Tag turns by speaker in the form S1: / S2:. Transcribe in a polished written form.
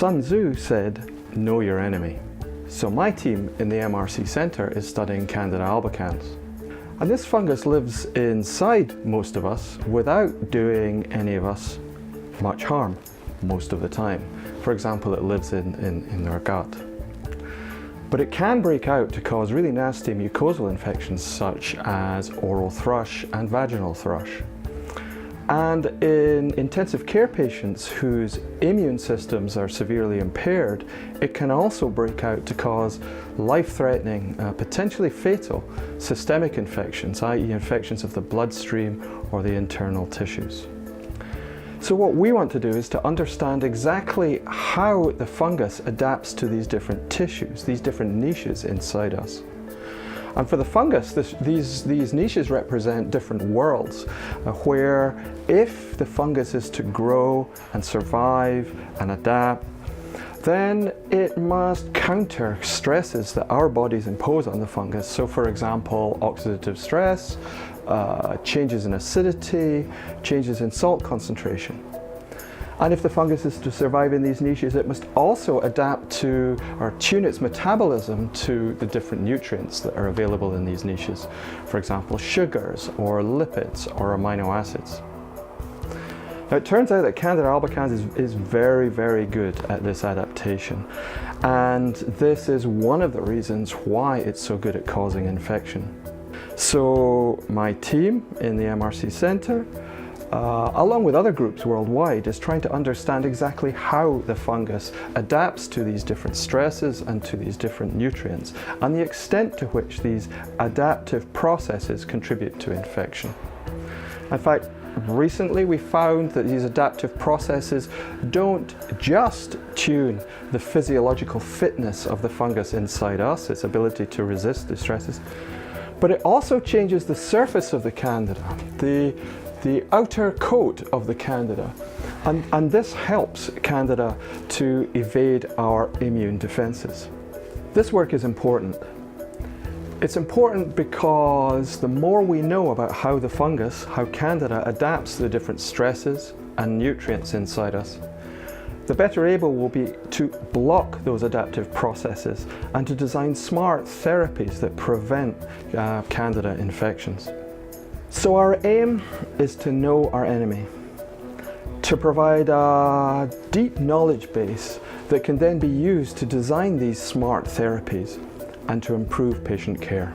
S1: Sun Tzu said, "Know your enemy." So my team in the MRC Centre is studying Candida albicans. And this fungus lives inside most of us without doing any of us much harm most of the time. For example, it lives in our gut. But it can break out to cause really nasty mucosal infections such as oral thrush and vaginal thrush. And in intensive care patients whose immune systems are severely impaired, it can also break out to cause life-threatening, potentially fatal systemic infections, i.e. infections of the bloodstream or the internal tissues. So what we want to do is to understand exactly how the fungus adapts to these different tissues, these different niches inside us. And for the fungus, these niches represent different worlds where if the fungus is to grow and survive and adapt, then it must counter stresses that our bodies impose on the fungus. So for example, oxidative stress, changes in acidity, changes in salt concentration. And if the fungus is to survive in these niches, it must also adapt to or tune its metabolism to the different nutrients that are available in these niches. For example, sugars or lipids or amino acids. Now it turns out that Candida albicans is very, very good at this adaptation. And this is one of the reasons why it's so good at causing infection. So my team in the MRC Centre, along with other groups worldwide, is trying to understand exactly how the fungus adapts to these different stresses and to these different nutrients, and the extent to which these adaptive processes contribute to infection. In fact, recently we found that these adaptive processes don't just tune the physiological fitness of the fungus inside us, its ability to resist the stresses, but it also changes the surface of the Candida, the outer coat of the Candida, and this helps Candida to evade our immune defenses. This work is important. It's important because the more we know about how the fungus, how Candida adapts to the different stresses and nutrients inside us, the better able we'll be to block those adaptive processes and to design smart therapies that prevent Candida infections. So our aim is to know our enemy, to provide a deep knowledge base that can then be used to design these smart therapies and to improve patient care.